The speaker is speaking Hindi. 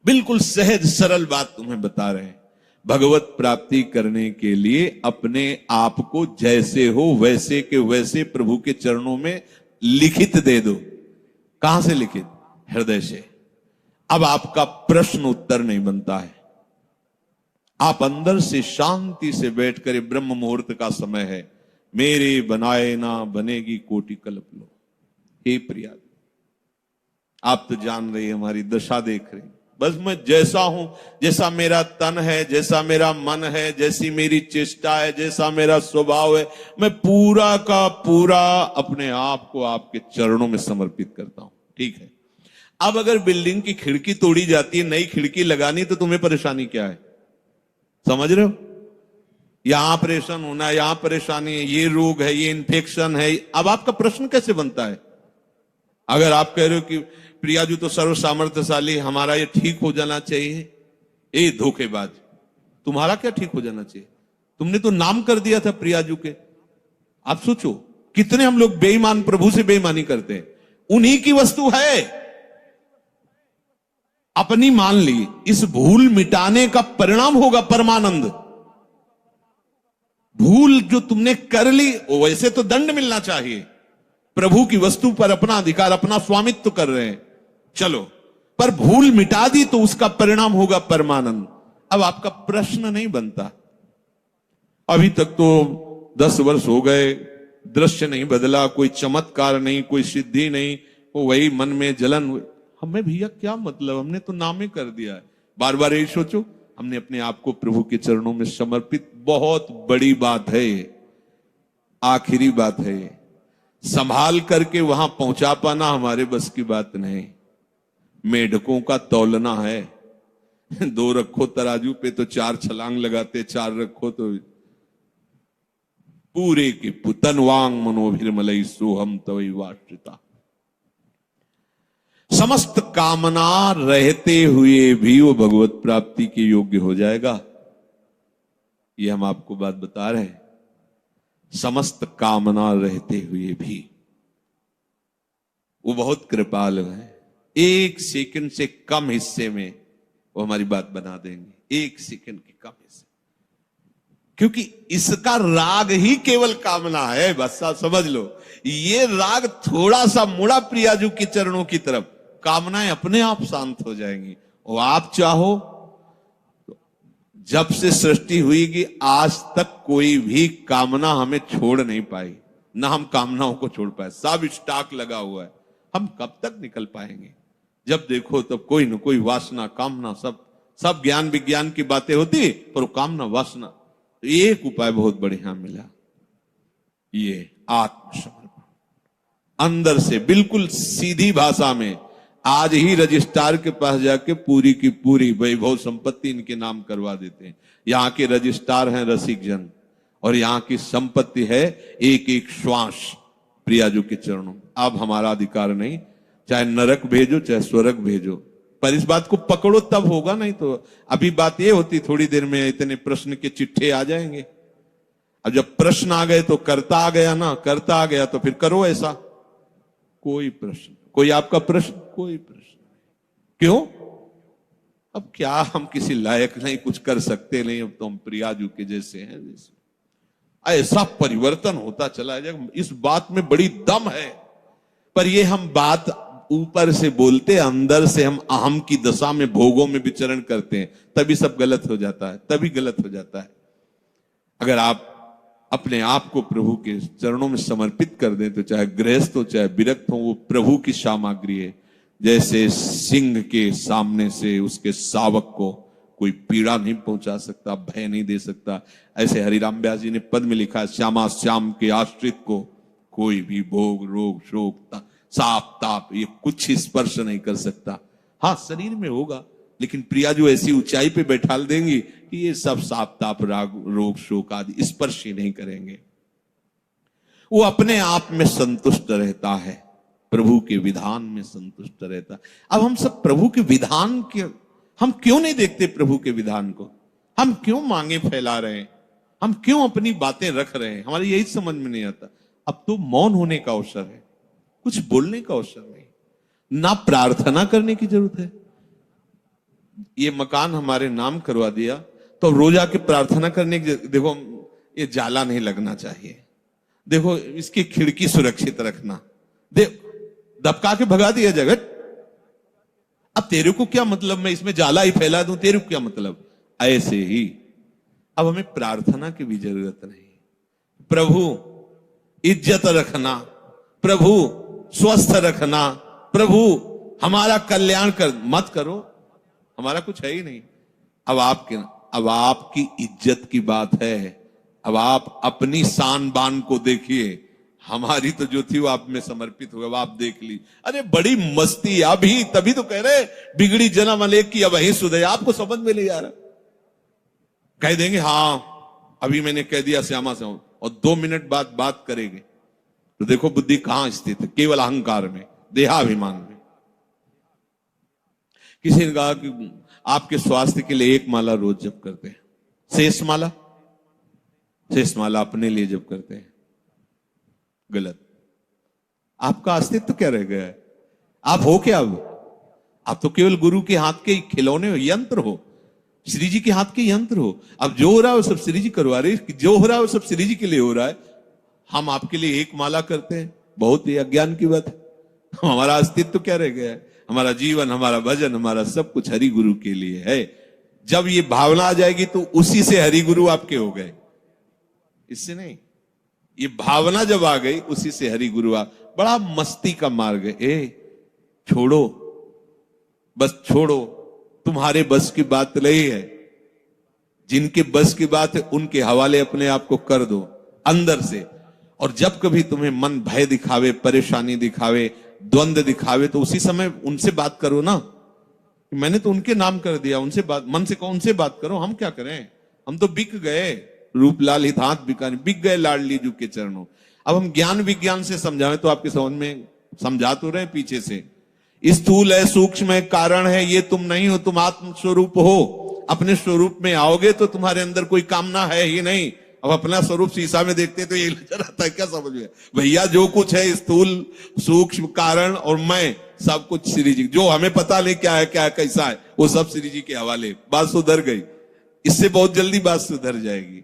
बिल्कुल सहज सरल बात तुम्हें बता रहे हैं। भगवत प्राप्ति करने के लिए अपने आप को जैसे हो वैसे के वैसे प्रभु के चरणों में लिखित दे दो। कहां से लिखित? हृदय से। अब आपका प्रश्न उत्तर नहीं बनता है। आप अंदर से शांति से बैठकर, ब्रह्म मुहूर्त का समय है, मेरे बनाए ना बनेगी कोटि कल्प लो। हे प्रिया, आप तो जान रही है, हमारी दशा देख रही, बस मैं जैसा हूं, जैसा मेरा तन है, जैसा मेरा मन है, जैसी मेरी चेष्टा है, जैसा मेरा स्वभाव है, मैं पूरा का पूरा अपने आप को आपके चरणों में समर्पित करता हूं। ठीक है, अब अगर बिल्डिंग की खिड़की तोड़ी जाती है, नई खिड़की लगानी, तो तुम्हें परेशानी क्या है? समझ रहे हो? यहां ऑपरेशन होना है, यहां परेशानी है, ये रोग है, ये इन्फेक्शन है। अब आपका प्रश्न कैसे बनता है? अगर आप कह रहे हो कि प्रियाजू तो सर्व सामर्थ्यशाली, हमारा ये ठीक हो जाना चाहिए, ए धोखेबाज, तुम्हारा क्या ठीक हो जाना चाहिए? तुमने तो नाम कर दिया था प्रियाजू के। आप सोचो कितने हम लोग बेईमान, प्रभु से बेईमानी करते हैं। उन्हीं की वस्तु है, अपनी मान ली। इस भूल मिटाने का परिणाम होगा परमानंद। भूल जो तुमने कर ली, वैसे तो दंड मिलना चाहिए। प्रभु की वस्तु पर अपना अधिकार, अपना स्वामित्व कर रहे हैं, चलो, पर भूल मिटा दी तो उसका परिणाम होगा परमानंद। अब आपका प्रश्न नहीं बनता। अभी तक तो 10 वर्ष हो गए, दृश्य नहीं बदला, कोई चमत्कार नहीं, कोई सिद्धि नहीं, वो वही मन में जलन। हमें भैया क्या मतलब, हमने तो नामे कर दिया है। बार बार यही सोचो, हमने अपने आप को प्रभु के चरणों में समर्पित, बहुत बड़ी बात है, आखिरी बात है। संभाल करके वहां पहुंचा पाना हमारे बस की बात नहीं। मेढकों का तौलना है, 2 रखो तराजू पे तो 4 छलांग लगाते, 4 रखो तो पूरे के पुतनवांग मनोभिर्मलई सोहम तवई वाश्रिता। समस्त कामना रहते हुए भी वो भगवत प्राप्ति के योग्य हो जाएगा। ये हम आपको बात बता रहे हैं। समस्त कामना रहते हुए भी वो बहुत कृपालु है। 1 सेकंड से कम हिस्से में वो हमारी बात बना देंगे, 1 सेकंड के कम हिस्से, क्योंकि इसका राग ही केवल कामना है। बस आप समझ लो, ये राग थोड़ा सा मुड़ा प्रियाजू के चरणों की तरफ, कामनाएं अपने आप शांत हो जाएंगी। और आप चाहो, जब से सृष्टि हुई कि आज तक कोई भी कामना हमें छोड़ नहीं पाई, ना हम कामनाओं को छोड़ पाए। सब स्टॉक लगा हुआ है, हम कब तक निकल पाएंगे? जब देखो तब कोई न कोई वासना, कामना, सब ज्ञान विज्ञान की बातें होती, पर कामना, वासना। एक उपाय बहुत बढ़िया मिला, ये आत्मसमर्पण। अंदर से बिल्कुल सीधी भाषा में आज ही रजिस्ट्रार के पास जाके पूरी की पूरी वैभव संपत्ति इनके नाम करवा देते हैं। यहाँ के रजिस्ट्रार हैं रसिक जन, और यहाँ की संपत्ति है एक एक श्वास प्रियाजू के चरणों। अब हमारा अधिकार नहीं, चाहे नरक भेजो चाहे स्वर्ग भेजो, पर इस बात को पकड़ो तब होगा, नहीं तो अभी बात ये होती, थोड़ी देर में इतने प्रश्न के चिट्ठे आ जाएंगे। अब जब प्रश्न आ गए तो करता आ गया ना, करता आ गया तो फिर करो ऐसा। कोई प्रश्न, कोई आपका प्रश्न, कोई प्रश्न क्यों? अब क्या हम किसी लायक नहीं, कुछ कर सकते नहीं, अब तो हम प्रियाजू के जैसे हैं। जैसे ऐसा परिवर्तन होता चला जाएगा, इस बात में बड़ी दम है। पर ये हम बात ऊपर से बोलते, अंदर से हम अहम की दशा में, भोगों में विचरण करते हैं, तभी सब गलत हो जाता है, तभी गलत हो जाता है। अगर आप अपने आप को प्रभु के चरणों में समर्पित कर दें, तो चाहे गृहस्थ हो चाहे विरक्त हो, वो प्रभु की सामग्री है। जैसे सिंह के सामने से उसके शावक को कोई पीड़ा नहीं पहुंचा सकता, भय नहीं दे सकता, ऐसे हरिराम व्यास जी ने पद में लिखा है, श्यामा श्याम के आश्रित को कोई भी भोग रोग शोक साप ताप ये कुछ स्पर्श नहीं कर सकता। हाँ, शरीर में होगा, लेकिन प्रियाजू ऐसी ऊंचाई पे बैठाल देंगी कि ये सब साप ताप राग रोग शोक आदि स्पर्श ही नहीं करेंगे। वो अपने आप में संतुष्ट रहता है, प्रभु के विधान में संतुष्ट रहता है। अब हम सब प्रभु के विधान के, हम क्यों नहीं देखते प्रभु के विधान को? हम क्यों मांगे फैला रहे हैं? हम क्यों अपनी बातें रख रहे हैं? हमारे यही समझ में नहीं आता। अब तो मौन होने का अवसर है, कुछ बोलने का अवसर नहीं, ना प्रार्थना करने की जरूरत है। ये मकान हमारे नाम करवा दिया तो रोजा के प्रार्थना करने की, देखो ये जाला नहीं लगना चाहिए, देखो इसकी खिड़की सुरक्षित रखना, दबका के भगा दिया जगत। अब तेरे को क्या मतलब, मैं इसमें जाला ही फैला दूं, तेरे को क्या मतलब। ऐसे ही अब हमें प्रार्थना की भी जरूरत नहीं। प्रभु इज्जत रखना, प्रभु स्वस्थ रखना, प्रभु हमारा कल्याण कर मत करो, हमारा कुछ है ही नहीं। अब आपकी इज्जत की बात है, अब आप अपनी शान बान को देखिए, हमारी तो जो थी वो आप में समर्पित हो गया, आप देख ली। अरे बड़ी मस्ती, अभी तभी तो कह रहे बिगड़ी जन्म अनेक की अब वही सुधे, आपको समझ में नहीं आ रहा। कह देंगे हाँ अभी मैंने कह दिया श्यामा से, और 2 मिनट बाद बात करेंगे तो देखो बुद्धि कहां स्थित है, केवल अहंकार में, देहाभिमान में। किसी ने कहा कि आपके स्वास्थ्य के लिए 1 माला रोज जप करते हैं, शेष माला अपने लिए जप करते हैं, गलत। आपका अस्तित्व क्या रह गया है, आप हो क्या अब? आप तो केवल गुरु के हाथ के खिलौने हो, यंत्र हो, श्री जी के हाथ के यंत्र हो। अब जो हो रहा है वो सब श्री जी करवा रहे, जो हो रहा है वो सब श्री जी के लिए हो रहा है। हम आपके लिए 1 माला करते हैं, बहुत ही अज्ञान की बात है। हमारा अस्तित्व क्या रह गया है, हमारा जीवन, हमारा भजन, हमारा सब कुछ हरि गुरु के लिए है। जब ये भावना आ जाएगी तो उसी से हरि गुरु आपके हो गए, इससे नहीं। ये भावना जब आ गई उसी से हरि गुरु आ, बड़ा मस्ती का मार्ग है। छोड़ो, बस छोड़ो, तुम्हारे बस की बात नहीं है। जिनके बस की बात है उनके हवाले अपने आप को कर दो अंदर से। और जब कभी तुम्हें मन भय दिखावे, परेशानी दिखावे, द्वंद्व दिखावे, तो उसी समय उनसे बात करो ना। मैंने तो उनके नाम कर दिया, उनसे बात, मन से कहो उनसे बात करो। हम क्या करें, हम तो बिक गए, रूपलाल हित हाथ बिका, बिक गए लाडली जू के चरणों। अब हम ज्ञान विज्ञान से समझाएं तो आपके समझ में समझा तो रहे पीछे से। स्थूल है, सूक्ष्म है, कारण है, ये तुम नहीं हो, तुम आत्म स्वरूप हो। अपने स्वरूप में आओगे तो तुम्हारे अंदर कोई कामना है ही नहीं। अब अपना स्वरूप शीशा में देखते तो ये नजर आता है, क्या समझ में भैया, जो कुछ है स्थूल सूक्ष्म कारण और मैं, सब कुछ श्री जी, जो हमें पता नहीं क्या है क्या है कैसा है, वो सब श्री जी के हवाले। बात सुधर गई, इससे बहुत जल्दी बात सुधर जाएगी।